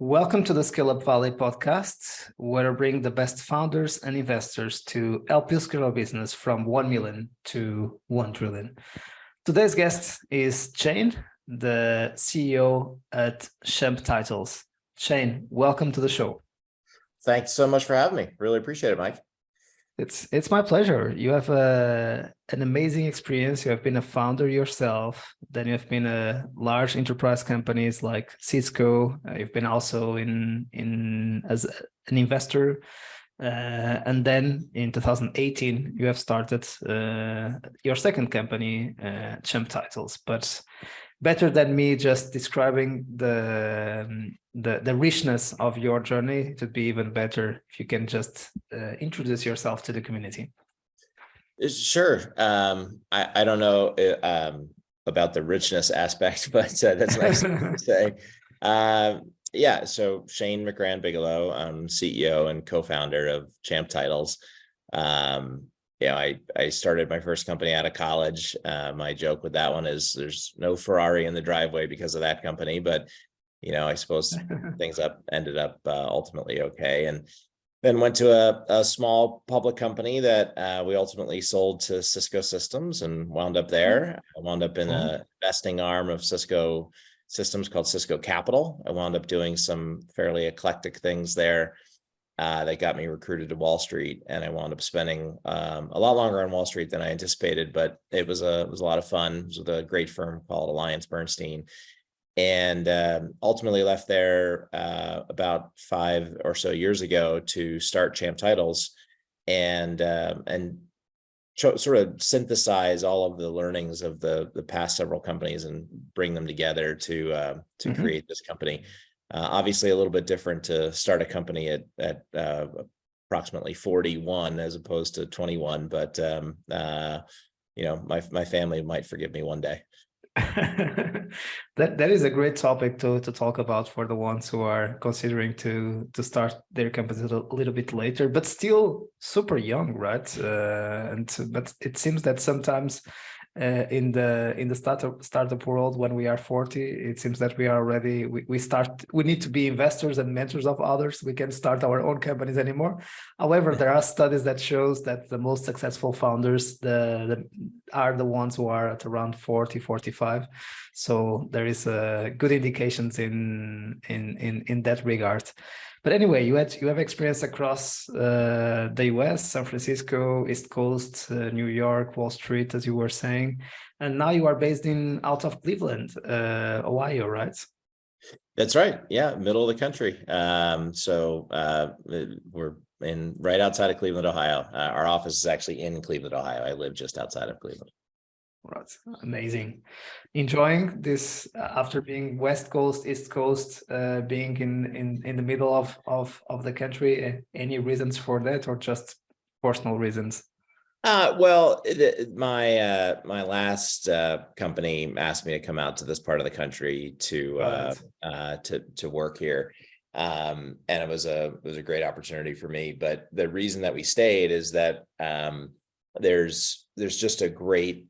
Welcome to the Scale Up Valley podcast, where I bring the best founders and investors to help you scale a business from 1 million to 1 trillion. Today's guest is Shane, the CEO at CHAMPTitles. Shane, welcome to the show. Thanks so much for having me. Really appreciate it, Mike. It's my pleasure. You have an amazing experience. You have been a founder yourself. Then you have been a large enterprise companies like Cisco. You've been also in as an investor. And then in 2018, you have started your second company, CHAMPTitles. But better than me just describing the richness of your journey, it would be even better if you can just introduce yourself to the community. Sure. I don't know about the richness aspect, but that's nice to say. Yeah, so Shane Bigelow, I'm CEO and co-founder of CHAMPTitles. I started my first company out of college. My joke with that one is there's no Ferrari in the driveway because of that company, but I suppose things ended up ultimately okay. And then went to a small public company that we ultimately sold to Cisco Systems and wound up there. I wound up in a investing arm of Cisco Systems called Cisco Capital. I wound up doing some fairly eclectic things there. That got me recruited to Wall Street, and I wound up spending a lot longer on Wall Street than I anticipated, but it was a lot of fun. It was with a great firm called AllianceBernstein, and ultimately left there about 5 or so years ago to start CHAMPTitles and sort of synthesize all of the learnings of the past several companies and bring them together to create this company. Obviously, a little bit different to start a company at approximately 41 as opposed to 21, but my family might forgive me one day. That is a great topic to talk about for the ones who are considering to start their companies a little bit later, but still super young, right? But it seems that sometimes in the startup world, when we are 40, it seems that we are already we need to be investors and mentors of others. We can't start our own companies anymore. However, there are studies that shows that the most successful founders are the ones who are at around 40, 45. So there is good indications in that regard. But anyway, you have experience across the US, San Francisco, East Coast, New York, Wall Street, as you were saying, and now you are based out of Cleveland, Ohio, right? That's right. Yeah, middle of the country. So we're right outside of Cleveland, Ohio. Our office is actually in Cleveland, Ohio. I live just outside of Cleveland. Right. Amazing. Enjoying this after being West Coast, East Coast, being in the middle of the country. Any reasons for that, or just personal reasons? Well, my last company asked me to come out to this part of the country to work here, and it was a great opportunity for me. But the reason that we stayed is that there's just a great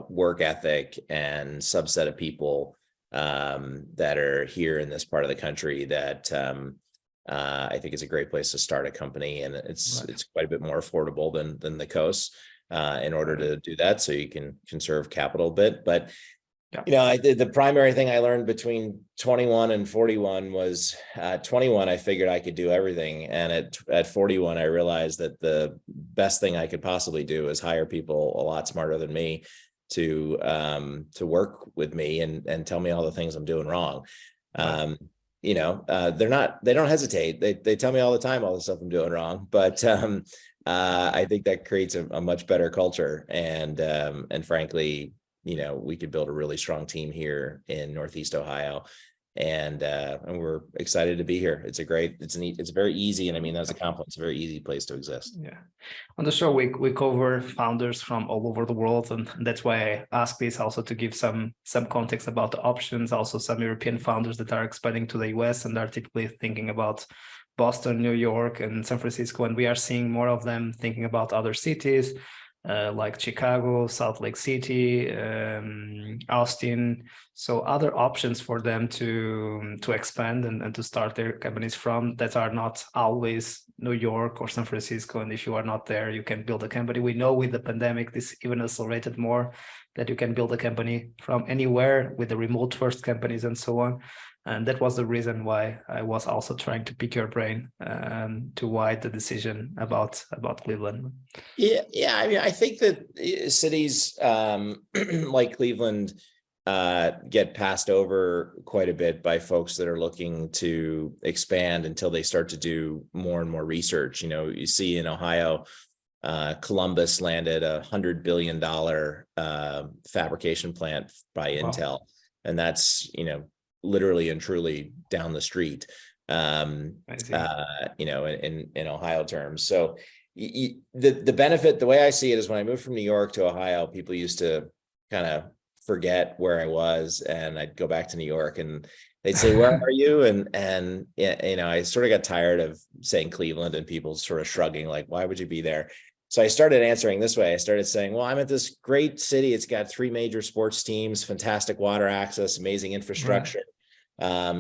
work ethic and subset of people that are here in this part of the country that I think is a great place to start a company, and it's quite a bit more affordable than the coast in order to do that, so you can conserve capital a bit. But the primary thing I learned between 21 and 41 was 21, I figured I could do everything. And at 41, I realized that the best thing I could possibly do is hire people a lot smarter than me to work with me and tell me all the things I'm doing wrong. They don't hesitate. They tell me all the time, all the stuff I'm doing wrong, but I think that creates a much better culture. And frankly, we could build a really strong team here in Northeast Ohio, and we're excited to be here. It's very easy, and I mean, that's a compliment. It's a very easy place to exist. Yeah, on the show we cover founders from all over the world, and that's why I ask this also to give some context about the options. Also, some European founders that are expanding to the US and are typically thinking about Boston, New York, and San Francisco, and we are seeing more of them thinking about other cities. like Chicago, Salt Lake City, Austin. So other options for them to expand and to start their companies from that are not always New York or San Francisco. And if you are not there, you can build a company. We know with the pandemic, this even accelerated more, that you can build a company from anywhere with the remote first companies and so on. And that was the reason why I was also trying to pick your brain to why the decision about Cleveland. Yeah. I mean, I think that cities like Cleveland get passed over quite a bit by folks that are looking to expand until they start to do more and more research. You know, you see in Ohio, Columbus landed $100 billion fabrication plant by Intel, and that's, you know, literally and truly down the street, you know, in Ohio terms. So the benefit, the way I see it is when I moved from New York to Ohio, people used to kind of forget where I was, and I'd go back to New York and they'd say, "Where are you?" And you know, I sort of got tired of saying Cleveland and people sort of shrugging, like, "Why would you be there?" So I started answering this way. I started saying, "Well, I'm at this great city. It's got 3 major sports teams, fantastic water access, amazing infrastructure. Right.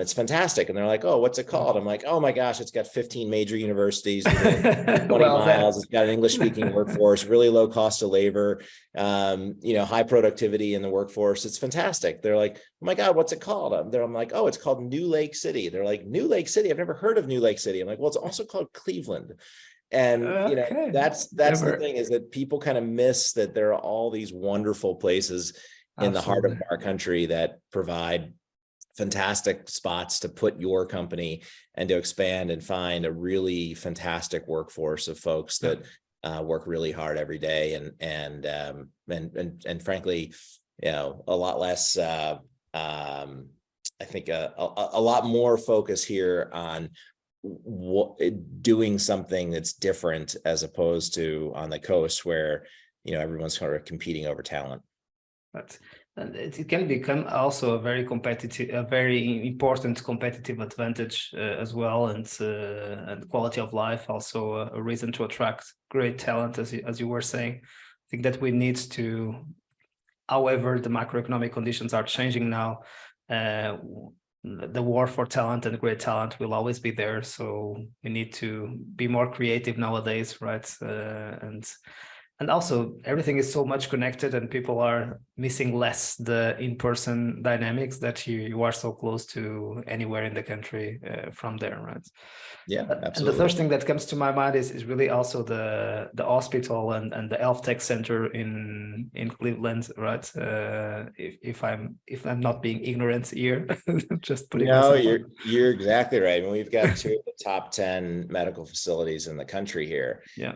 It's fantastic." And they're like, "Oh, what's it called?" I'm like, "Oh my gosh, it's got 15 major universities, 20 miles. It's got an English-speaking workforce, really low cost of labor, you know, high productivity in the workforce. It's fantastic." They're like, "Oh my God, what's it called?" I'm like, "Oh, it's called New Lake City." They're like, "New Lake City? I've never heard of New Lake City." I'm like, "Well, it's also called Cleveland." And you know, that's the thing, is that people kind of miss that there are all these wonderful places in the heart of our country that provide fantastic spots to put your company and to expand and find a really fantastic workforce of folks that work really hard every day, and frankly, you know, a lot less I think a lot more focus here on doing something that's different, as opposed to on the coast where, you know, everyone's sort of competing over talent. And it can become also a very important competitive advantage as well, and quality of life, also a reason to attract great talent, as you were saying. I think that we need to, however, the macroeconomic conditions are changing now. The war for talent and great talent will always be there, so we need to be more creative nowadays, right? And also everything is so much connected, and people are missing less the in-person dynamics that you are so close to anywhere in the country from there, right? Yeah, absolutely. And the first thing that comes to my mind is really also the hospital and the health tech center in Cleveland, right? If I'm not being ignorant here, just putting no, myself you're exactly right. I mean, we've got 2 of the top 10 medical facilities in the country here. Yeah,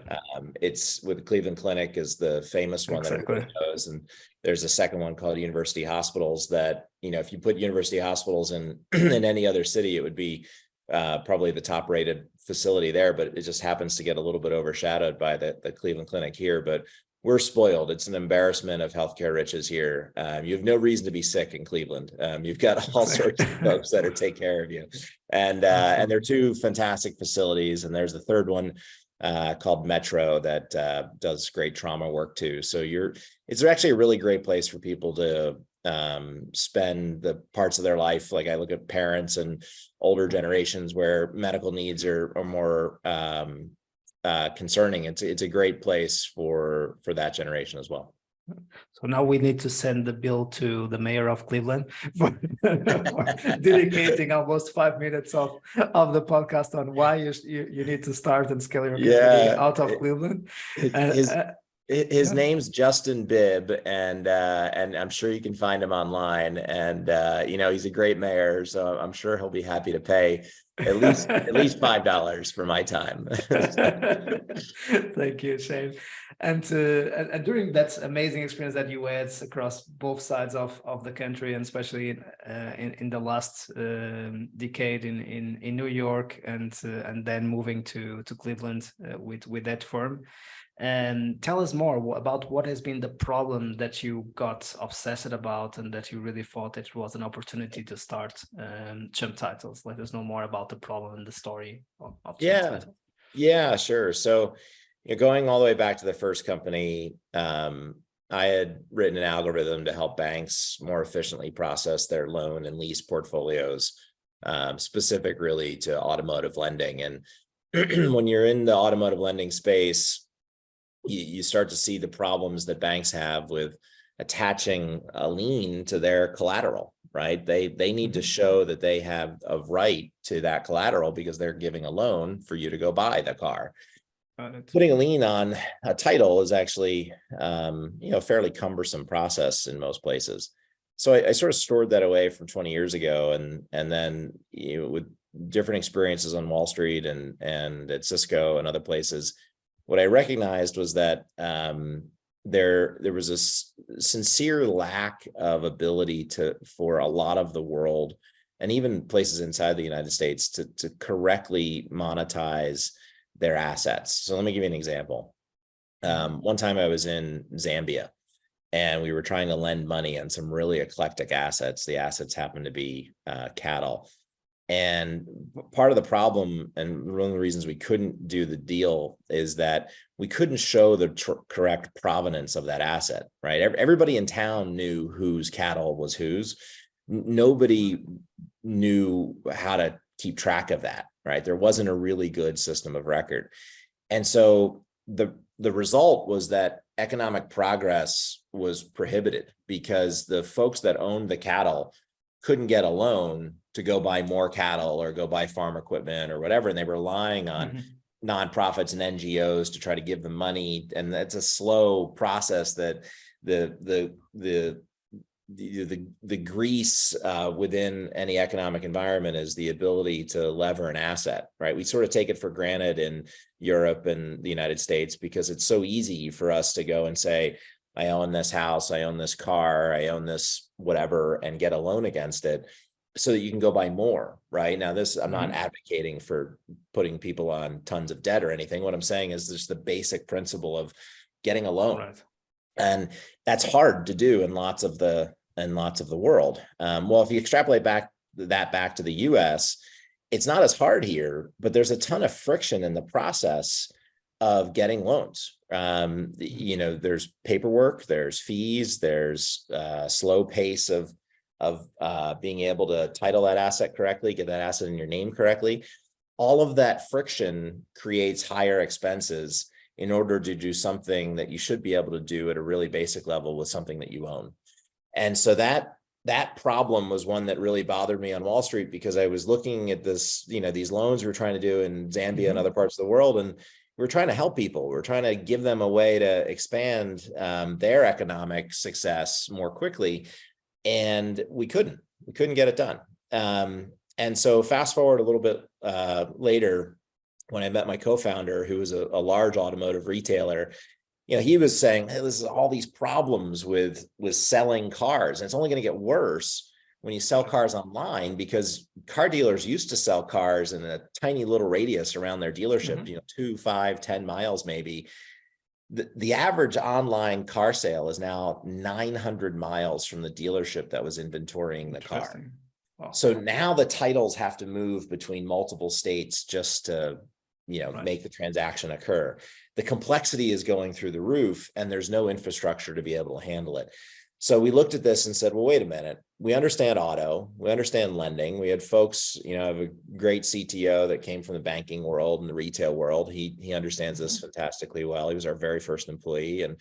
it's with Cleveland Clinic is the famous one that everybody knows, and there's a second one called University Hospitals that, you know, if you put University Hospitals in in any other city, it would be probably the top rated facility there, but it just happens to get a little bit overshadowed by the Cleveland Clinic here. But we're spoiled. It's an embarrassment of healthcare riches here. You have no reason to be sick in Cleveland. You've got all sorts of folks that take care of you, and they're 2 fantastic facilities. And there's the third one called Metro that does great trauma work too. So it's actually a really great place for people to spend the parts of their life. Like, I look at parents and older generations where medical needs are more concerning. It's a great place for that generation as well. So now we need to send the bill to the mayor of Cleveland for dedicating almost 5 minutes of the podcast on why you need to start and scale your company out of Cleveland. His name's Justin Bibb, and I'm sure you can find him online. And you know, he's a great mayor, so I'm sure he'll be happy to pay at least $5 for my time. Thank you, Shane. And during that amazing experience that you had across both sides of the country, and especially in the last decade in New York, and then moving to Cleveland with that firm. And tell us more about what has been the problem that you got obsessed about, and that you really thought it was an opportunity to start CHAMPTitles. Let us know more about the problem and the story of CHAMPTitles. Yeah, sure. So, going all the way back to the first company, I had written an algorithm to help banks more efficiently process their loan and lease portfolios, specific really to automotive lending. And when you're in the automotive lending space, you start to see the problems that banks have with attaching a lien to their collateral, right? They need to show that they have a right to that collateral because they're giving a loan for you to go buy the car. Putting a lien on a title is actually, a fairly cumbersome process in most places. So I sort of stored that away from 20 years ago, and then with different experiences on Wall Street and at Cisco and other places, what I recognized was that there was a sincere lack of ability for a lot of the world, and even places inside the United States, to correctly monetize their assets. So let me give you an example. One time I was in Zambia, and we were trying to lend money on some really eclectic assets. The assets happened to be cattle. And part of the problem, and one of the reasons we couldn't do the deal, is that we couldn't show the correct provenance of that asset, right? Everybody in town knew whose cattle was whose. Nobody knew how to keep track of that, right? There wasn't a really good system of record. And so the result was that economic progress was prohibited because the folks that owned the cattle couldn't get a loan to go buy more cattle or go buy farm equipment or whatever. And they were relying on nonprofits and NGOs to try to give them money. And that's a slow process that the grease within any economic environment is the ability to lever an asset, right? We sort of take it for granted in Europe and the United States because it's so easy for us to go and say, I own this house, I own this car, I own this whatever, and get a loan against it so that you can go buy more, right? Now, I'm not advocating for putting people on tons of debt or anything. What I'm saying is just the basic principle of getting a loan. Right. And that's hard to do in lots of the world. Well, if you extrapolate back to the US, it's not as hard here, but there's a ton of friction in the process of getting loans. There's paperwork, there's fees, there's slow pace of being able to title that asset correctly, get that asset in your name correctly. All of that friction creates higher expenses in order to do something that you should be able to do at a really basic level with something that you own. And so that problem was one that really bothered me on Wall Street, because I was looking at this, these loans we were trying to do in Zambia and other parts of the world, and we're trying to help people. We're trying to give them a way to expand their economic success more quickly. And we couldn't get it done. And so fast forward a little bit later, when I met my co-founder, who was a large automotive retailer, he was saying, hey, this is all these problems with selling cars. And it's only going to get worse when you sell cars online, because car dealers used to sell cars in a tiny little radius around their dealership, 2, 5, 10 miles maybe. The average online car sale is now 900 miles from the dealership that was inventorying the car. Wow. So now the titles have to move between multiple states just to make the transaction occur. The complexity is going through the roof, and there's no infrastructure to be able to handle it. So we looked at this and said, well, wait a minute. We understand auto. We understand lending. We had folks, I have a great CTO that came from the banking world and the retail world. He understands this fantastically well. He was our very first employee, and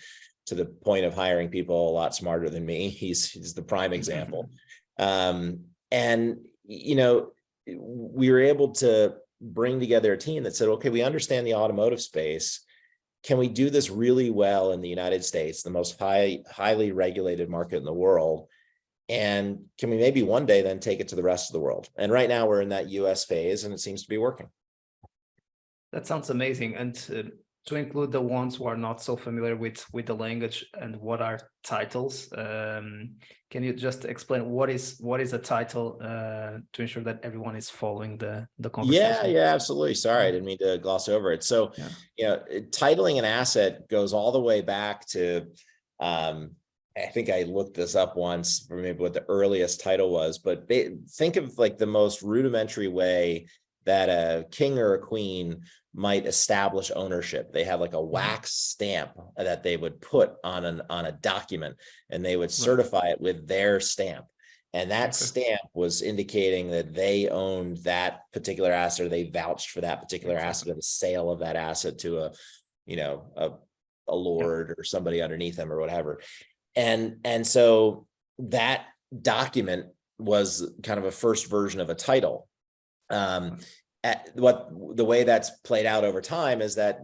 to the point of hiring people a lot smarter than me. He's the prime example. And we were able to bring together a team that said, okay, we understand the automotive space. Can we do this really well in the United States, the most highly regulated market in the world? And can we maybe one day then take it to the rest of the world? And right now we're in that US phase, and it seems to be working. That sounds amazing. And to include the ones who are not so familiar with the language and what are titles, can you just explain what is a title to ensure that everyone is following the conversation? Yeah, absolutely. Sorry, I didn't mean to gloss over it. So, titling an asset goes all the way back to, I think I looked this up once for maybe what the earliest title was, but think of like the most rudimentary way that a king or a queen might establish ownership. They have like a wax stamp that they would put on a document, and they would certify it with their stamp. And that stamp was indicating that they owned that particular asset, or they vouched for that particular asset, or the sale of that asset to a, you know, a lord or somebody underneath them or whatever. And so that document was kind of a first version of a title. The way that's played out over time is that,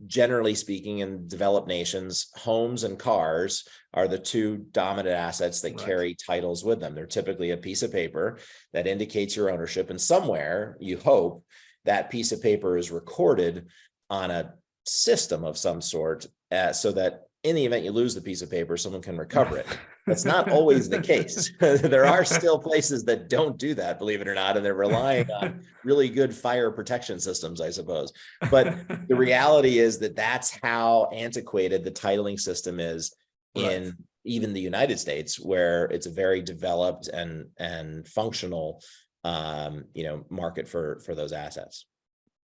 generally speaking, in developed nations, homes and cars are the two dominant assets that carry titles with them. They're typically a piece of paper that indicates your ownership, and somewhere, you hope, that piece of paper is recorded on a system of some sort, so that in the event you lose the piece of paper, someone can recover it. That's not always the case. There are still places that don't do that, believe it or not, and they're relying on really good fire protection systems, I suppose. But the reality is that that's how antiquated the titling system is in even the United States, where it's a very developed and functional, market for those assets.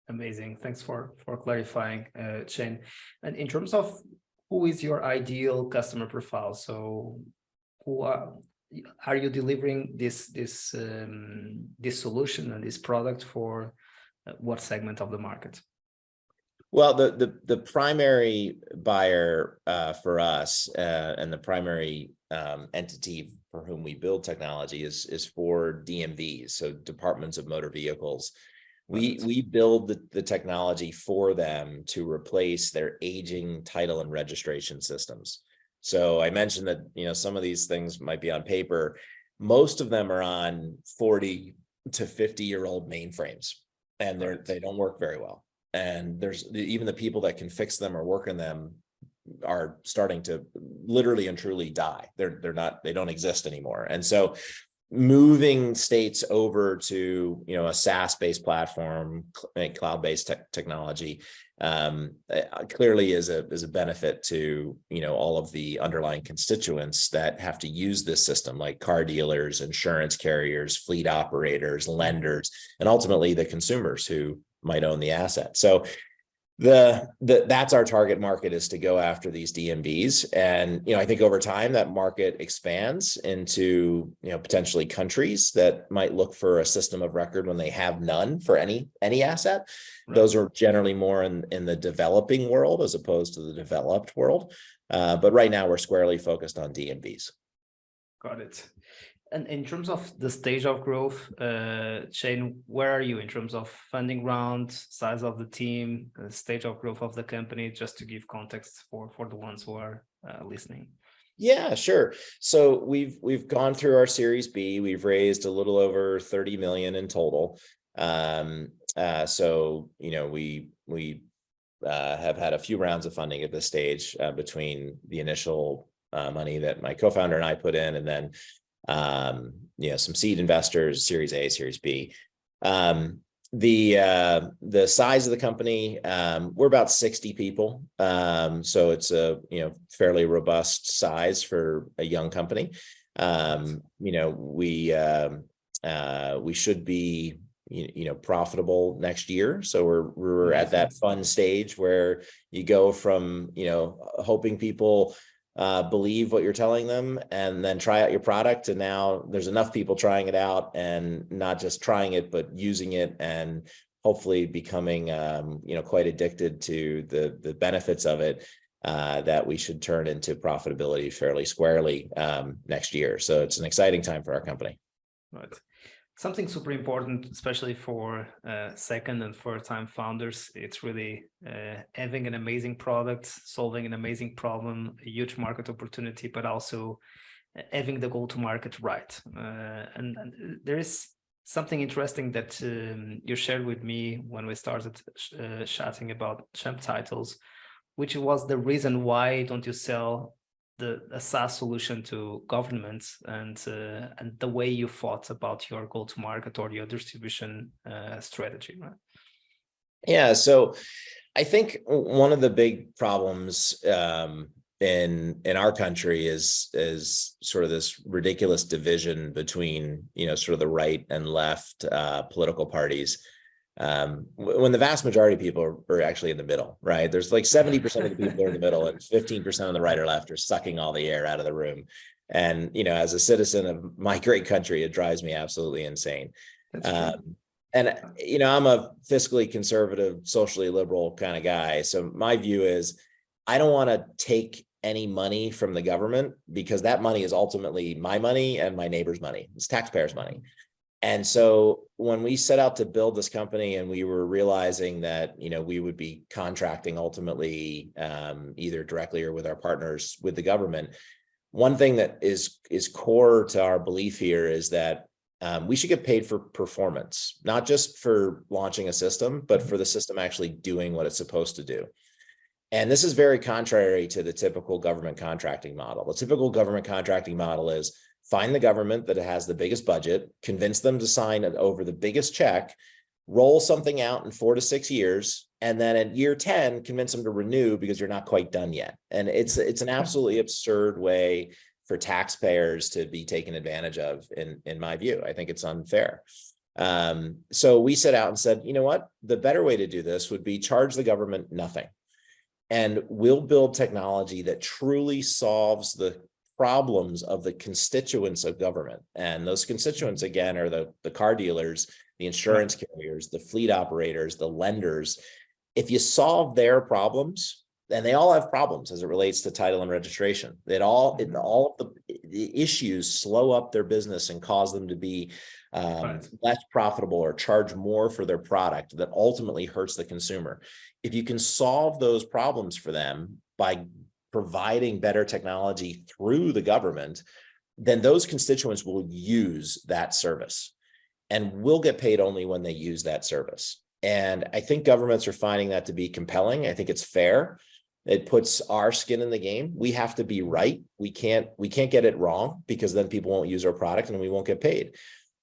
Amazing. Thanks for clarifying, Shane. And in terms of who is your ideal customer profile? So who are you delivering this solution and this product for what segment of the market? Well, the primary buyer for us, and the primary entity for whom we build technology is for DMVs, so Departments of Motor Vehicles. We build the technology for them to replace their aging title and registration systems. So I mentioned that, some of these things might be on paper. Most of them are on 40 to 50-year-old mainframes, and they don't work very well. And there's even the people that can fix them or work in them are starting to literally and truly die. They don't exist anymore. And so moving states over to, a SaaS-based platform, cloud-based technology, clearly is a benefit to, all of the underlying constituents that have to use this system, like car dealers, insurance carriers, fleet operators, lenders, and ultimately the consumers who might own the asset. So that's our target market, is to go after these DMVs. And, I think over time that market expands into, potentially countries that might look for a system of record when they have none for any asset. Those are generally more in the developing world as opposed to the developed world. But right now we're squarely focused on DMVs. Got it. And in terms of the stage of growth, Shane, where are you in terms of funding round, size of the team, stage of growth of the company, just to give context for the ones who are listening? Yeah, sure. So we've gone through our Series B. We've raised a little over 30 million in total. So we have had a few rounds of funding at this stage, between the initial money that my co-founder and I put in, and then some seed investors, Series A, Series B. The size of the company, we're about 60 people. So it's a, fairly robust size for a young company. We should be, profitable next year. So we're at that fun stage where you go from, hoping people believe what you're telling them and then try out your product, and now there's enough people trying it out, and not just trying it but using it, and hopefully becoming quite addicted to the benefits of it, that we should turn into profitability fairly squarely next year. So it's an exciting time for our company. Right. Something super important, especially for second and third time founders, it's really having an amazing product, solving an amazing problem, a huge market opportunity, but also having the go-to-market right. And there is something interesting that you shared with me when we started chatting about CHAMPTitles, which was the reason why don't you sell a SaaS solution to governments, and the way you thought about your go-to-market or your distribution strategy, right? Yeah, so I think one of the big problems in our country is sort of this ridiculous division between sort of the right and left political parties. when the vast majority of people are actually in the middle, right? There's like 70% of the people are in the middle and 15% on the right or left are sucking all the air out of the room. And, as a citizen of my great country, it drives me absolutely insane. That's true. And, I'm a fiscally conservative, socially liberal kind of guy. So my view is I don't want to take any money from the government, because that money is ultimately my money and my neighbor's money. It's taxpayers' money. And so when we set out to build this company and we were realizing that, we would be contracting ultimately either directly or with our partners with the government, one thing that is core to our belief here is that we should get paid for performance, not just for launching a system, but for the system actually doing what it's supposed to do. And this is very contrary to the typical government contracting model. The typical government contracting model is find the government that has the biggest budget, convince them to sign over the biggest check, roll something out in 4 to 6 years, and then at year 10, convince them to renew because you're not quite done yet. And it's an absolutely absurd way for taxpayers to be taken advantage of, in my view. I think it's unfair. So we set out and said, you know what? The better way to do this would be charge the government nothing. And we'll build technology that truly solves the problems of the constituents of government. And those constituents, again, are the car dealers, the insurance carriers, the fleet operators, the lenders. If you solve their problems, and they all have problems as it relates to title and registration, all of the issues slow up their business and cause them to be less profitable or charge more for their product that ultimately hurts the consumer. If you can solve those problems for them by providing better technology through the government, then those constituents will use that service, and we'll get paid only when they use that service. And I think governments are finding that to be compelling. I think it's fair. It puts our skin in the game. We have to be right. We can't get it wrong, because then people won't use our product and we won't get paid.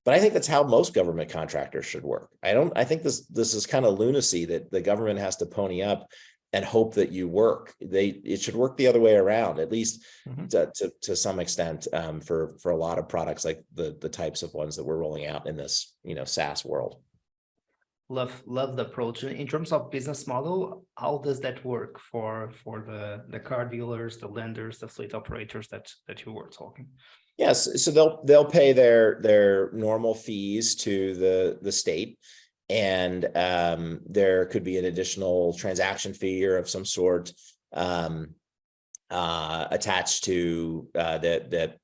But I think that's how most government contractors should work. I think this is kind of lunacy that the government has to pony up and hope that you work. It should work the other way around, at least to some extent, for a lot of products like the types of ones that we're rolling out in this SaaS world. Love the approach. In terms of business model, how does that work for the car dealers, the lenders, the fleet operators that you were talking? Yes, so they'll pay their normal fees to the state, and there could be an additional transaction fee or of some sort attached to that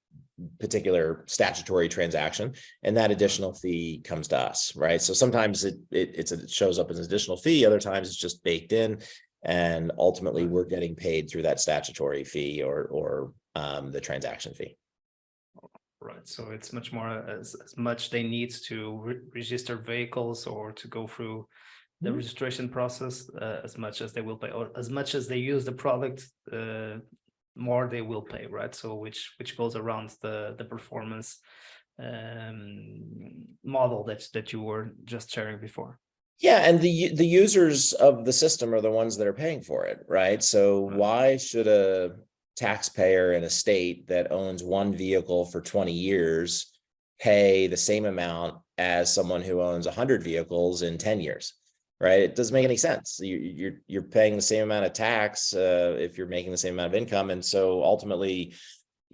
particular statutory transaction, and that additional fee comes to us, right? So sometimes it shows up as an additional fee, other times it's just baked in, and ultimately we're getting paid through that statutory fee or the transaction fee. Right. So it's much more as much they need to register vehicles or to go through the registration process, as much as they will pay, or as much as they use the product, more they will pay, right? So which goes around the performance model that you were just sharing before. Yeah, and the users of the system are the ones that are paying for it, right? So why should a taxpayer in a state that owns one vehicle for 20 years pay the same amount as someone who owns 100 vehicles in 10 years, right? It doesn't make any sense. You're paying the same amount of tax if you're making the same amount of income. And so ultimately,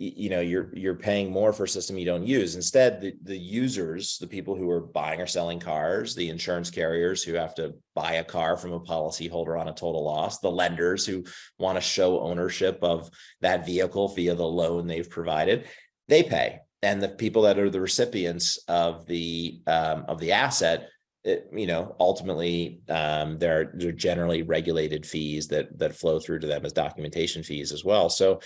you're paying more for a system you don't use. Instead, the users, the people who are buying or selling cars, the insurance carriers who have to buy a car from a policyholder on a total loss, the lenders who want to show ownership of that vehicle via the loan they've provided, they pay. And the people that are the recipients of the asset, ultimately, they're generally regulated fees that flow through to them as documentation fees as well. So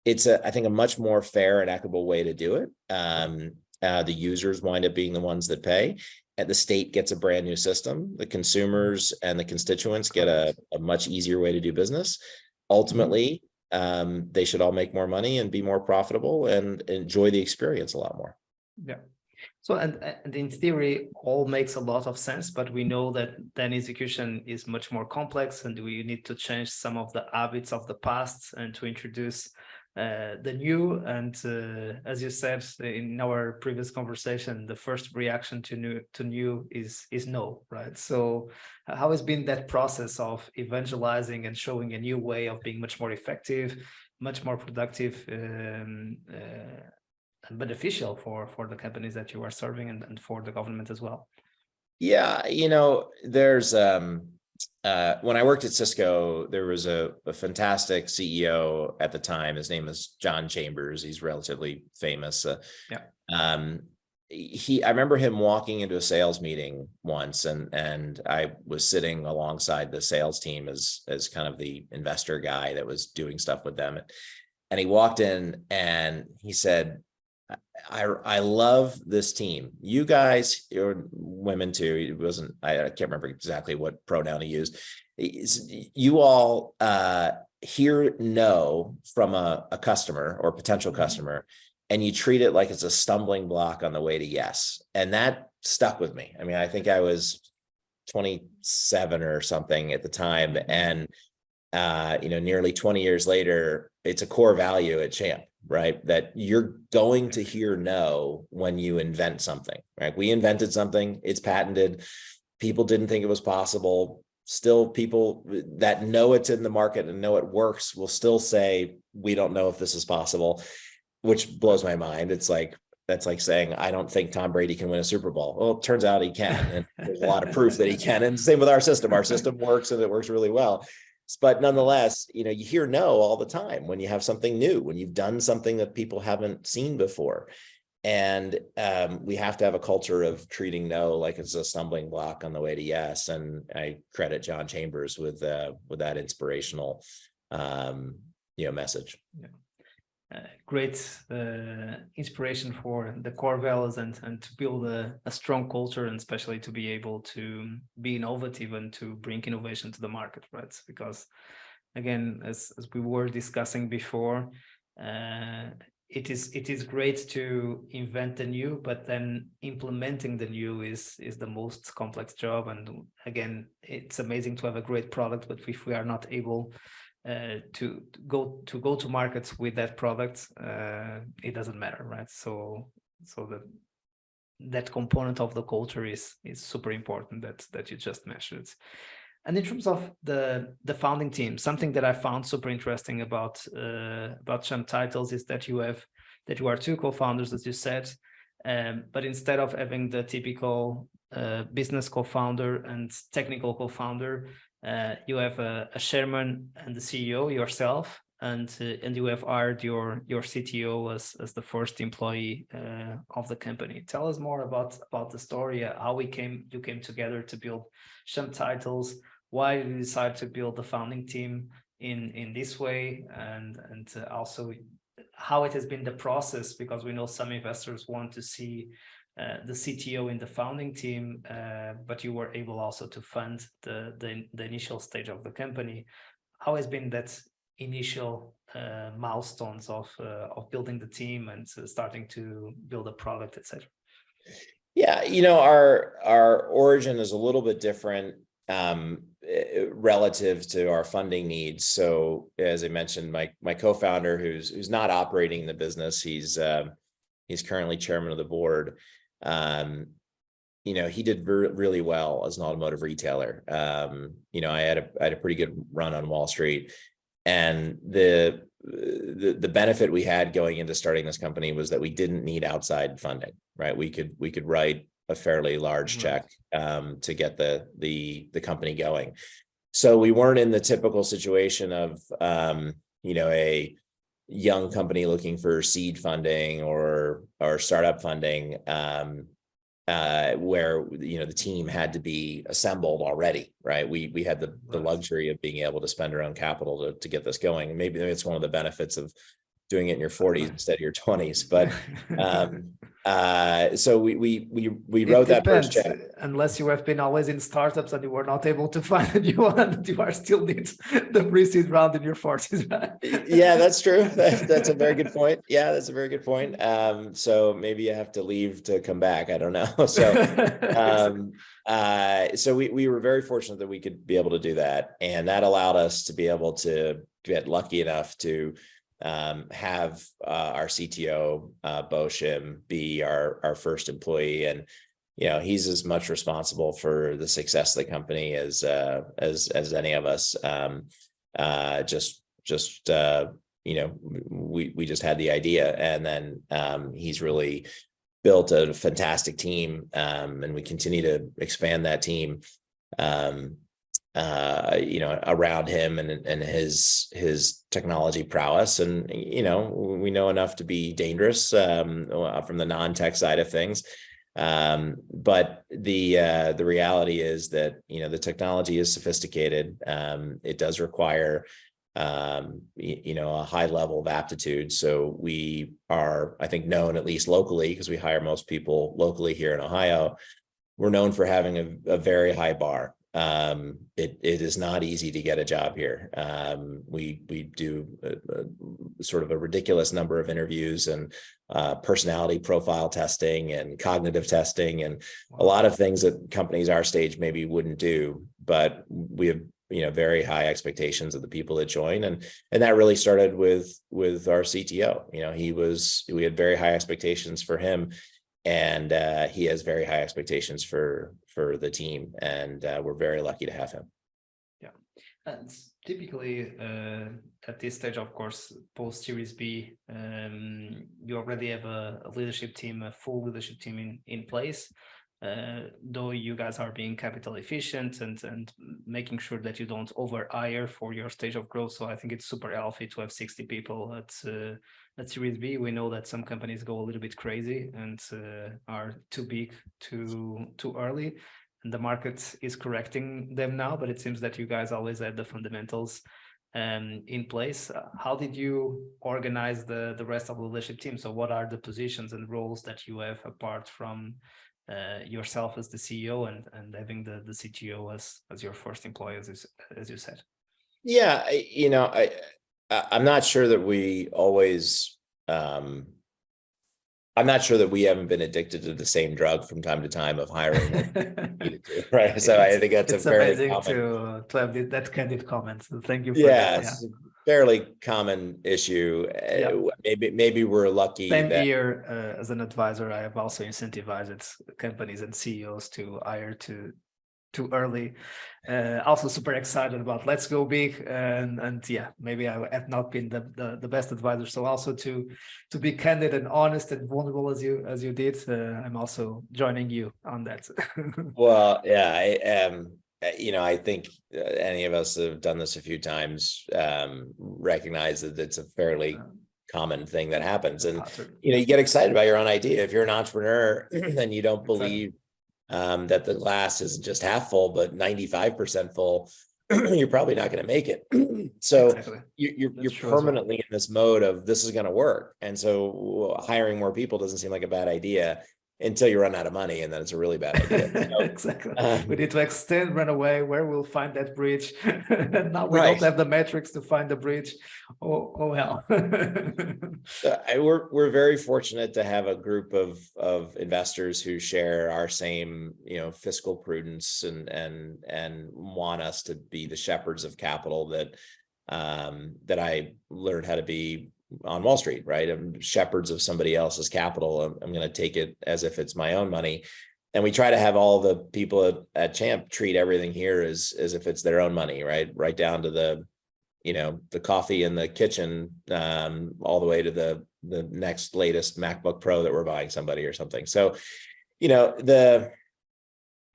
it's I think a much more fair and equitable way to do it. The users wind up being the ones that pay, and the state gets a brand new system. The consumers and the constituents get a much easier way to do business. Ultimately, they should all make more money and be more profitable and enjoy the experience a lot more. Yeah. So, and in theory, all makes a lot of sense, but we know that then execution is much more complex, and we need to change some of the habits of the past and to introduce the new. And as you said in our previous conversation, the first reaction to new is no, right? So how has been that process of evangelizing and showing a new way of being much more effective, much more productive, and beneficial for the companies that you are serving, and for the government as well? Yeah, there's when I worked at Cisco, there was a fantastic CEO at the time. His name is John Chambers. He's relatively famous. Yeah. I remember him walking into a sales meeting once, and I was sitting alongside the sales team as kind of the investor guy that was doing stuff with them. And he walked in and he said, I love this team. You guys, or women too, it wasn't, I can't remember exactly what pronoun he used. You all hear no from a customer or potential customer, and you treat it like it's a stumbling block on the way to yes. And that stuck with me. I mean, I think I was 27 or something at the time. And nearly 20 years later, it's a core value at Champ, right? That you're going to hear no when you invent something, right? We invented something, it's patented. People didn't think it was possible. Still, people that know it's in the market and know it works will still say, we don't know if this is possible, which blows my mind. It's like, that's like saying, I don't think Tom Brady can win a Super Bowl. Well, it turns out he can. And there's a lot of proof that he can. And same with our system. Our system works, and it works really well. But nonetheless, you hear no all the time when you have something new, when you've done something that people haven't seen before. And we have to have a culture of treating no like it's a stumbling block on the way to yes. And I credit John Chambers with that inspirational message. Yeah. Great inspiration for the core values, and to build a strong culture, and especially to be able to be innovative and to bring innovation to the market, right? Because again, as we were discussing before, it is great to invent the new, but then implementing the new is the most complex job. And again, it's amazing to have a great product, but if we are not able to go to markets with that product, it doesn't matter, right? So that component of the culture is super important that you just mentioned. And in terms of the founding team, something that I found super interesting about CHAMPTitles is that you are two co-founders, as you said, but instead of having the typical business co-founder and technical co-founder, you have a chairman and the CEO, yourself, and you have hired your CTO as the first employee of the company. Tell us more about the story, how you came together to build CHAMPTitles. Why did you decide to build the founding team in this way, and also how it has been the process, because we know some investors want to see the CTO in the founding team, but you were able also to fund the initial stage of the company. How has been that initial milestones of building the team and starting to build a product, etc.? Yeah, our origin is a little bit different relative to our funding needs. So as I mentioned, my co-founder, who's not operating the business, he's currently chairman of the board. He did really well as an automotive retailer. I had a pretty good run on Wall Street, and the benefit we had going into starting this company was that we didn't need outside funding, right? We could write a fairly large check to get the company going. So we weren't in the typical situation of a young company looking for seed funding or startup funding, where the team had to be assembled already, right? We had the luxury of being able to spend our own capital to get this going. And maybe it's one of the benefits of doing it in your 40s instead of your 20s. But so we wrote that first check. Unless you have been always in startups and you were not able to find a new one, you are still need the pre-seed round in your 40s, right? Yeah, that's true. That's a very good point. Yeah, that's a very good point. So maybe you have to leave to come back. I don't know. So we were very fortunate that we could be able to do that, and that allowed us to be able to get lucky enough to have our CTO, Bo Shim, be our first employee. And, he's as much responsible for the success of the company as any of us. We just had the idea, and then he's really built a fantastic team, and we continue to expand that team, around him and his technology prowess. And, we know enough to be dangerous from the non-tech side of things. But the reality is that, the technology is sophisticated. It does require, a high level of aptitude. So we are, I think, known, at least locally, because we hire most people locally here in Ohio. We're known for having a very high bar. It is not easy to get a job here. We do sort of a ridiculous number of interviews and personality profile testing and cognitive testing, and a lot of things that companies our stage maybe wouldn't do. But we have, very high expectations of the people that join, and that really started with our CTO. We had very high expectations for him, and he has very high expectations for the team, and we're very lucky to have him. Yeah, and typically at this stage, of course, post Series B, you already have a leadership team, a full leadership team in place. Though you guys are being capital efficient and making sure that you don't over hire for your stage of growth. So I think it's super healthy to have 60 people at Series B. We know that some companies go a little bit crazy and are too big too early, and the market is correcting them now, but it seems that you guys always had the fundamentals in place. How did you organize the rest of the leadership team? So what are the positions and roles that you have apart from yourself as the CEO and having the CTO as your first employee, as you said? Yeah, I'm not sure that we always. I'm not sure that we haven't been addicted to the same drug from time to time of hiring, right? So I think that's a fairly common to have that candid comment. So thank you for that. Yeah, it's a fairly common issue. Yeah. Maybe we're lucky. Same here as an advisor. I have also incentivized companies and CEOs to hire too early. Also super excited about let's go big, and yeah, maybe I have not been the best advisor. So also to be candid and honest and vulnerable as you did, I'm also joining you on that. Well, yeah, I am. I think any of us that have done this a few times recognize that it's a fairly common thing that happens. And you get excited about your own idea. If you're an entrepreneur and you don't believe that the glass isn't just half full, but 95% full, you're probably not going to make it. So you're permanently in this mode of this is going to work. And so hiring more people doesn't seem like a bad idea until you run out of money, and then it's a really bad idea. So, exactly. We need to extend, run away. Where we'll find that bridge? Now we don't have the metrics to find the bridge. Oh hell. We're very fortunate to have a group of investors who share our same fiscal prudence and want us to be the shepherds of capital that I learned how to be on Wall Street, right? I'm shepherds of somebody else's capital. I'm going to take it as if it's my own money. And we try to have all the people at Champ treat everything here as if it's their own money, right down to the coffee in the kitchen, all the way to the next latest MacBook Pro that we're buying somebody or something. So,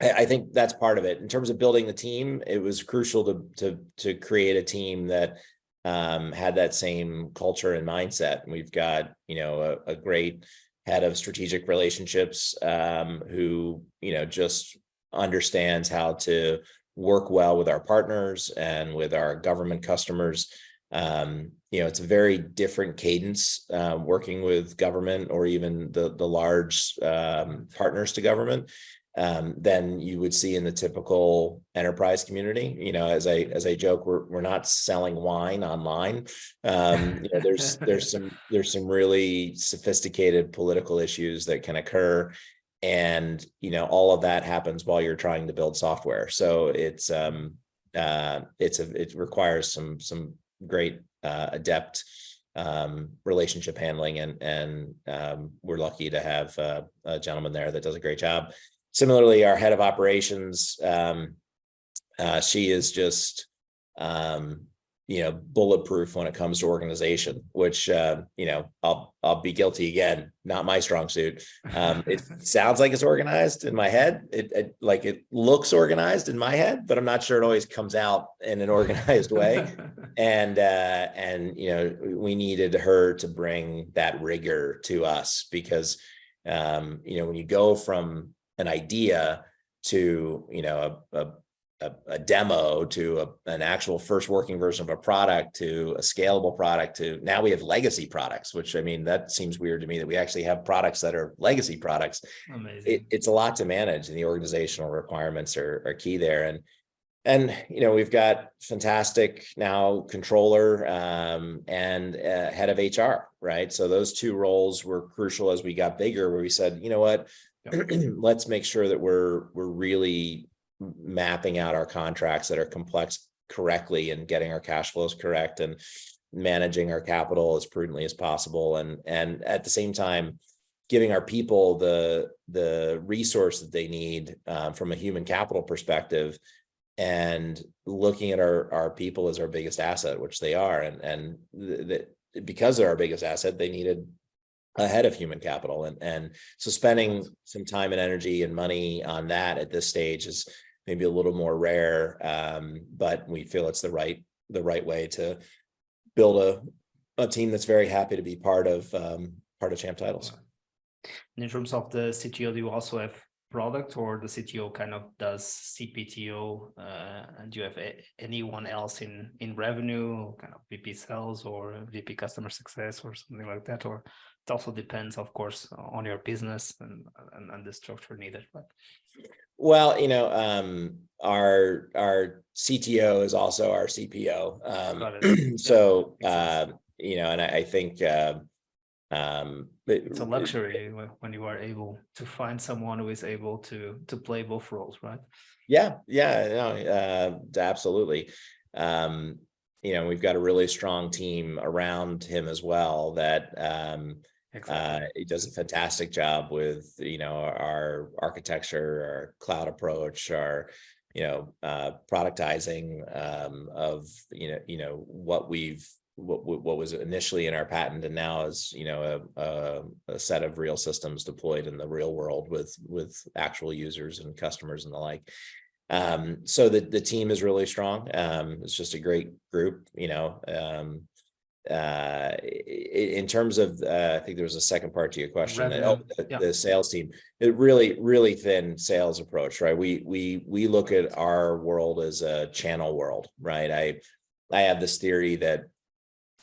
I think that's part of it. In terms of building the team, it was crucial to create a team that had that same culture and mindset. And we've got, a great head of strategic relationships who, just understands how to work well with our partners and with our government customers. It's a very different cadence working with government or even the large partners to government than you would see in the typical enterprise community. As I joke, we're not selling wine online. There's some really sophisticated political issues that can occur, and all of that happens while you're trying to build software. So it requires some great adept relationship handling, and we're lucky to have a gentleman there that does a great job. Similarly, our head of operations, she is just bulletproof when it comes to organization, which I'll be guilty again, not my strong suit. It sounds like it's organized in my head. It looks organized in my head, but I'm not sure it always comes out in an organized way. And we needed her to bring that rigor to us, because when you go from an idea to a demo to an actual first working version of a product to a scalable product to now we have legacy products, which, I mean, that seems weird to me that we actually have products that are legacy products. Amazing. It's a lot to manage, and the organizational requirements are key there. And we've got fantastic now controller and head of HR, right? So those two roles were crucial as we got bigger, where we said, you know what, let's make sure that we're really mapping out our contracts that are complex correctly, and getting our cash flows correct, and managing our capital as prudently as possible, and at the same time giving our people the resource that they need from a human capital perspective, and looking at our people as our biggest asset, which they are, and because they're our biggest asset, they needed a head of human capital, and so spending some time and energy and money on that at this stage is maybe a little more rare, but we feel it's the right way to build a team that's very happy to be part of CHAMPTitles. In terms of the CTO, do you also have product, or the CTO kind of does CPTO? And do you have anyone else in revenue, kind of VP sales or VP customer success or something like that? Or it also depends, of course, on your business and the structure needed. But well, our CTO is also our CPO. So and I think it's a luxury when you are able to find someone who is able to play both roles, right? Absolutely. We've got a really strong team around him as well that he does a fantastic job with our architecture, our cloud approach, our productizing of what was initially in our patent, and now is a set of real systems deployed in the real world with actual users and customers and the like. So the team is really strong. It's just a great group. In terms of I think there was a second part to your question. The sales team, it really thin sales approach, right? We look at our world as a channel world, right? I have this theory that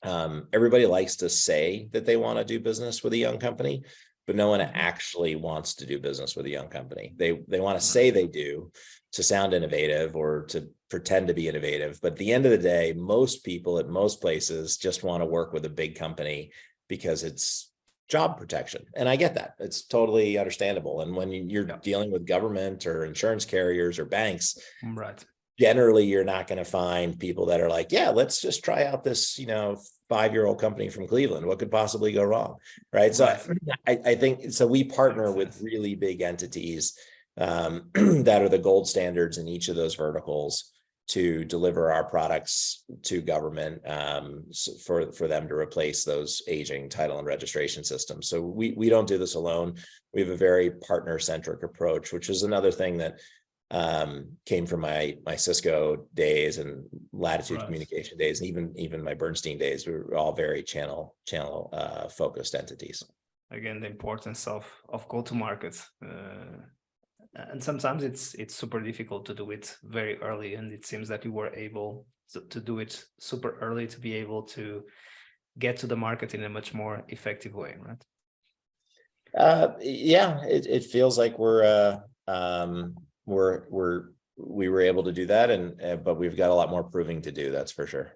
everybody likes to say that they want to do business with a young company, but no one actually wants to do business with a young company. They want to say they do to sound innovative or to pretend to be innovative. But at the end of the day, most people at most places just want to work with a big company because it's job protection. And I get that. It's totally understandable. And when you're dealing with government or insurance carriers or banks, right, generally you're not going to find people that are like, yeah, let's just try out this, 5-year-old company from Cleveland. What could possibly go wrong? Right. So I think, so we partner with really big entities that are the gold standards in each of those verticals to deliver our products to government for them to replace those aging title and registration systems. So we don't do this alone. We have a very partner-centric approach, which is another thing that came from my Cisco days and Latitude Communication days, and even my Bernstein days. We were all very channel focused entities. Again, the importance of go-to-market. And sometimes it's super difficult to do it very early, and it seems that you were able to do it super early to be able to get to the market in a much more effective way, right? It feels like we were able to do that, but we've got a lot more proving to do, that's for sure.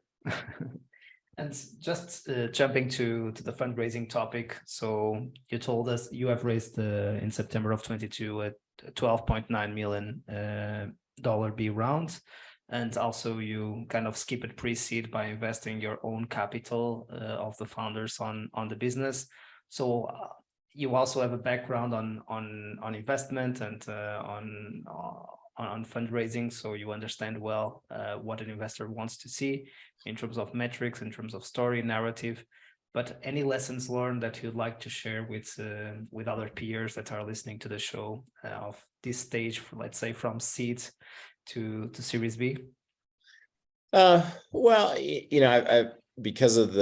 And just jumping to the fundraising topic. So you told us you have raised in September of 22 a $12.9 million B round. And also you kind of skip it pre-seed by investing your own capital of the founders on the business. So you also have a background on investment and on fundraising, so you understand well what an investor wants to see in terms of metrics, in terms of story, narrative. But any lessons learned that you'd like to share with other peers that are listening to the show of this stage, let's say from seed to Series B? Well, I because of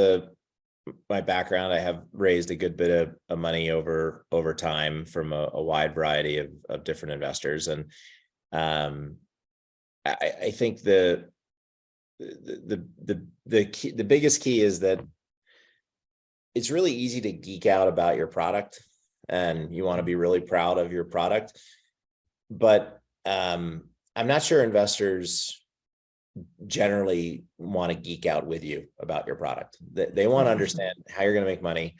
my background, I have raised a good bit of money over time from a wide variety of different investors, and I think the biggest key is that it's really easy to geek out about your product, and you want to be really proud of your product, but I'm not sure investors generally want to geek out with you about your product. They want to understand how you're going to make money,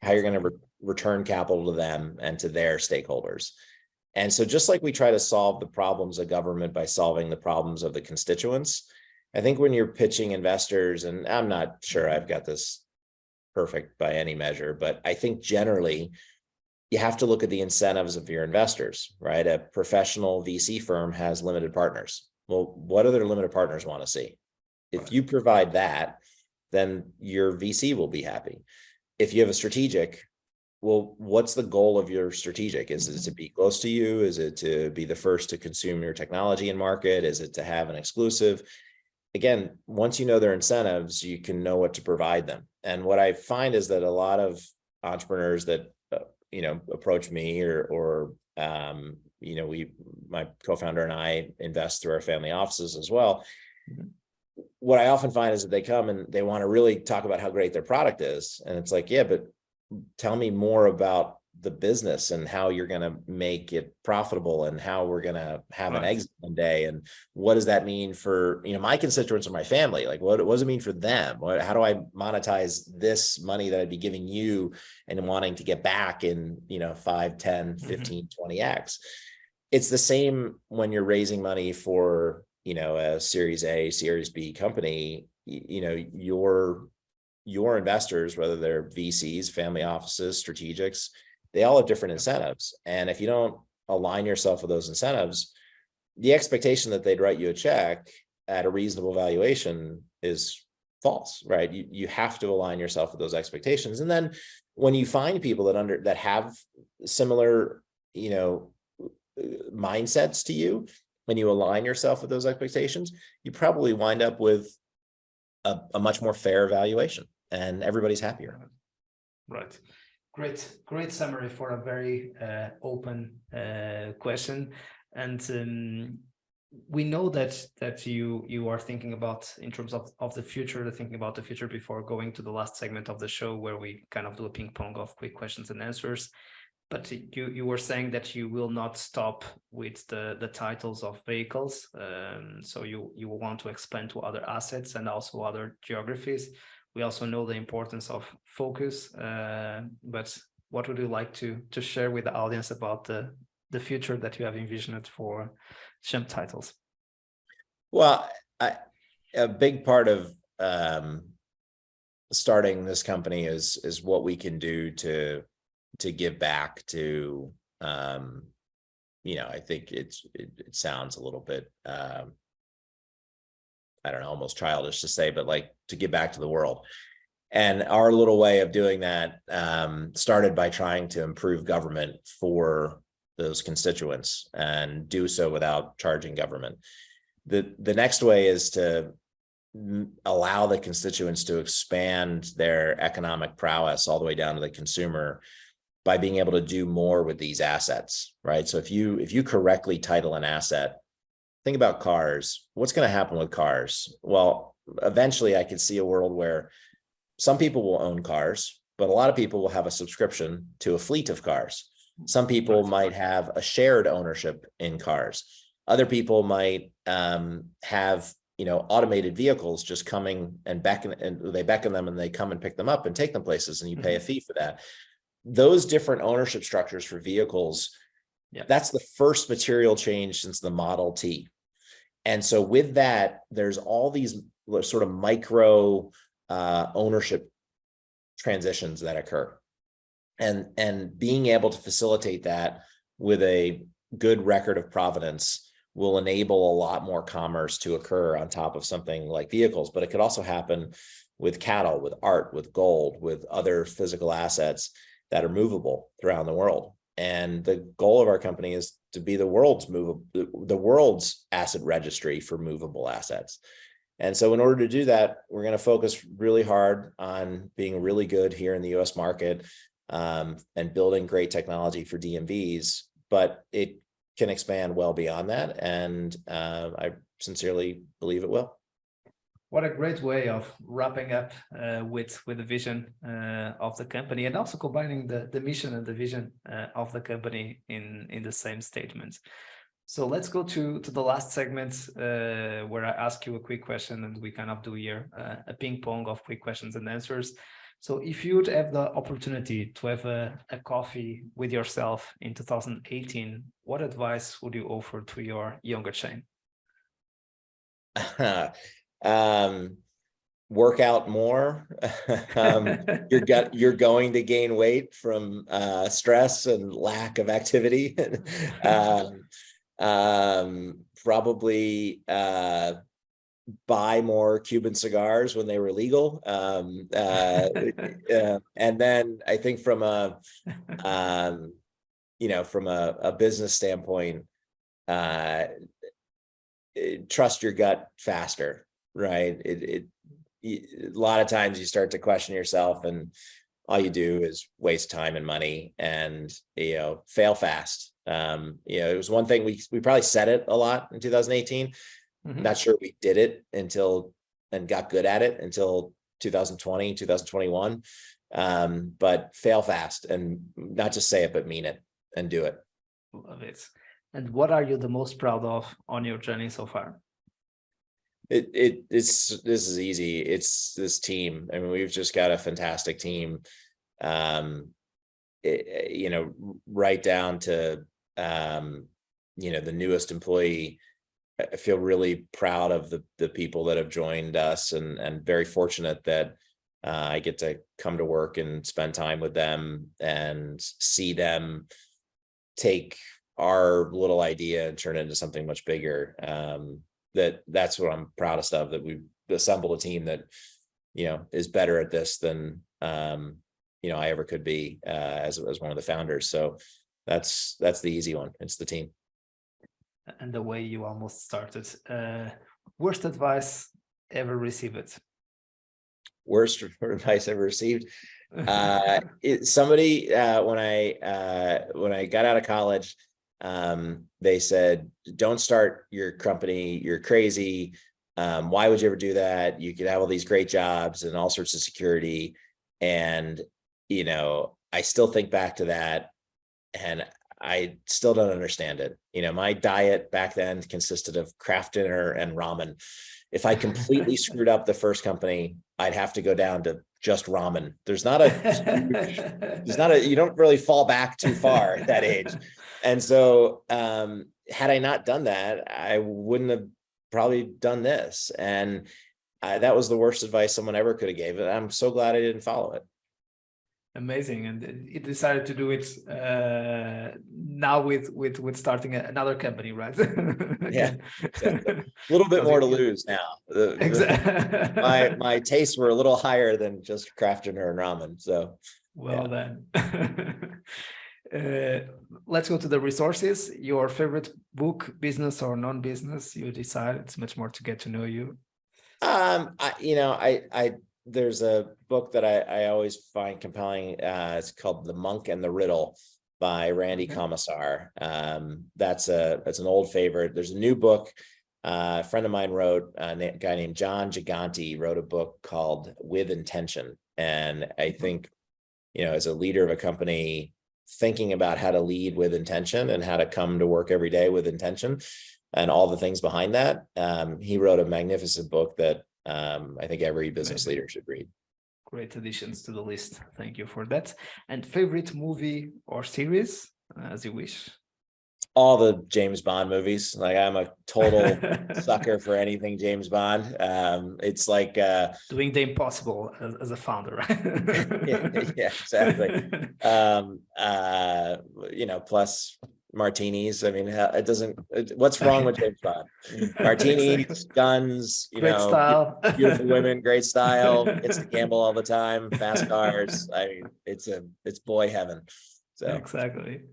how you're going to return capital to them and to their stakeholders. And so just like we try to solve the problems of government by solving the problems of the constituents, I think when you're pitching investors, and I'm not sure I've got this perfect by any measure, but I think generally you have to look at the incentives of your investors, right? A professional VC firm has limited partners. Well, what do their limited partners want to see? If you provide that, then your VC will be happy. If you have a strategic, well, what's the goal of your strategic? Is it to be close to you? Is it to be the first to consume your technology and market? Is it to have an exclusive? Again, once you know their incentives, you can know what to provide them. And what I find is that a lot of entrepreneurs that approach me or my co-founder and I invest through our family offices as well. Mm-hmm. What I often find is that they come and they want to really talk about how great their product is. And it's like, yeah, but tell me more about the business and how you're going to make it profitable and how we're going to have an exit one day. And what does that mean for, my constituents or my family? Like, what does it mean for them? How do I monetize this money that I'd be giving you and wanting to get back in, 5, 10, 15, 20x? It's the same when you're raising money for, a Series A, Series B company. Your investors, whether they're VCs, family offices, strategics, they all have different incentives. And if you don't align yourself with those incentives, the expectation that they'd write you a check at a reasonable valuation is false, right? You have to align yourself with those expectations. And then when you find people that have similar, mindsets to you, and you align yourself with those expectations, you probably wind up with a much more fair valuation, and everybody's happier. Right. Great summary for a very open question. And we know that you are thinking about, in terms of the future, thinking about the future before going to the last segment of the show, where we kind of do a ping pong of quick questions and answers. But you were saying that you will not stop with the titles of vehicles. So you will want to expand to other assets and also other geographies. We also know the importance of focus, but what would you like to share with the audience about the future that you have envisioned for CHAMPTitles? Well, a big part of starting this company is what we can do to give back to. I think it sounds a little bit I don't know, almost childish to say, but like to give back to the world. And our little way of doing that started by trying to improve government for those constituents and do so without charging government. The next way is to allow the constituents to expand their economic prowess all the way down to the consumer by being able to do more with these assets, right? So if you correctly title an asset, think about cars. What's going to happen with cars? Well, eventually I could see a world where some people will own cars, but a lot of people will have a subscription to a fleet of cars. Some people might have a shared ownership in cars. Other people might have, automated vehicles just coming and they beckon them and they come and pick them up and take them places, and you pay a fee for that. Those different ownership structures for vehicles, that's the first material change since the Model T. And so with that, there's all these sort of micro ownership transitions that occur. And being able to facilitate that with a good record of provenance will enable a lot more commerce to occur on top of something like vehicles. But it could also happen with cattle, with art, with gold, with other physical assets that are movable throughout the world. And the goal of our company is to be the world's asset registry for movable assets. And so in order to do that, we're going to focus really hard on being really good here in the US market, and building great technology for DMVs, but it can expand well beyond that. And I sincerely believe it will. What a great way of wrapping up with the vision of the company, and also combining the mission and the vision of the company in the same statement. So let's go to the last segment where I ask you a quick question, and we kind of do here a ping pong of quick questions and answers. So if you would have the opportunity to have a coffee with yourself in 2018, what advice would you offer to your younger Shane? Work out more. You're going to gain weight from stress and lack of activity. Probably buy more Cuban cigars when they were legal. And then I think from a business standpoint, trust your gut faster, right? A lot of times you start to question yourself, and all you do is waste time and money, and fail fast. It was one thing we probably said it a lot in 2018. Not sure we did it and got good at it until 2020, 2021. But fail fast, and not just say it, but mean it and do it. Love it. And what are you the most proud of on your journey so far? This is easy. It's this team. I mean, we've just got a fantastic team. Right down to the newest employee. I feel really proud of the people that have joined us, and very fortunate that I get to come to work and spend time with them and see them take our little idea and turn it into something much bigger. That's what I'm proudest of, that we've assembled a team that, is better at this than, I ever could be as one of the founders. So that's the easy one. It's the team. And the way you almost started. Worst advice ever received? Worst advice ever received? Somebody, when I got out of college, they said, don't start your company. You're crazy. Why would you ever do that? You could have all these great jobs and all sorts of security. And, I still think back to that, and I still don't understand it. My diet back then consisted of Kraft dinner and ramen. If I completely screwed up the first company, I'd have to go down to just ramen. You don't really fall back too far at that age. And so, had I not done that, I wouldn't have probably done this. And that was the worst advice someone ever could have gave it. I'm so glad I didn't follow it. Amazing. And you decided to do it now with starting another company, right? Yeah, exactly. A little bit more to lose now. Exactly. My tastes were a little higher than just Kraft dinner and ramen. So well done. Let's go to the resources. Your favorite book, business or non-business, you decide. It's much more to get to know you. There's a book that I always find compelling. It's called The Monk and the Riddle by Randy Commissar. That's an old favorite. There's a new book a friend of mine wrote, a guy named John Gigante wrote a book called With Intention. And I think, as a leader of a company, thinking about how to lead with intention and how to come to work every day with intention and all the things behind that. He wrote a magnificent book that I think every business leader should read. Great additions to the list. Thank you for that. And favorite movie or series, as you wish? All the James Bond movies. Like I'm a total sucker for anything James Bond. It's like doing the impossible as a founder, right? yeah, exactly. Plus martinis. I mean, it doesn't. What's wrong with James Bond? Martinis, Exactly. guns. Great style. Beautiful women, great style. Gets to gamble all the time. Fast cars. I mean, it's boy heaven. So exactly.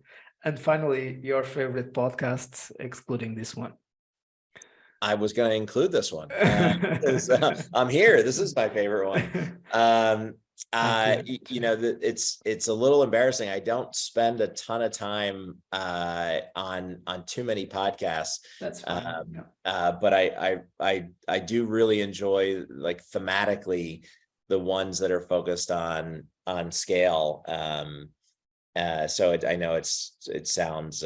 And finally, your favorite podcast, excluding this one. I was going to include this one because I'm here. This is my favorite one. It's a little embarrassing. I don't spend a ton of time on too many podcasts. That's fine. But I do really enjoy, like, thematically the ones that are focused on scale. So I know it sounds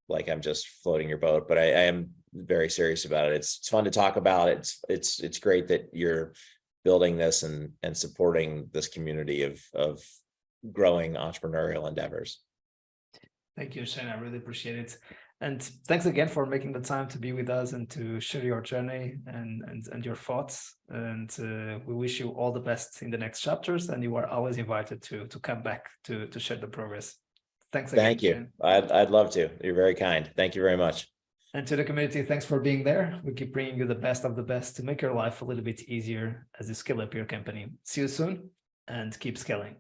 like I'm just floating your boat, but I am very serious about it. It's fun to talk about. It's great that you're building this and supporting this community of growing entrepreneurial endeavors. Thank you, Shane. I really appreciate it. And thanks again for making the time to be with us and to share your journey and your thoughts. And we wish you all the best in the next chapters. And you are always invited to come back to share the progress. Thanks again. Thank you. Shane. I'd love to. You're very kind. Thank you very much. And to the community, thanks for being there. We keep bringing you the best of the best to make your life a little bit easier as you scale up your company. See you soon and keep scaling.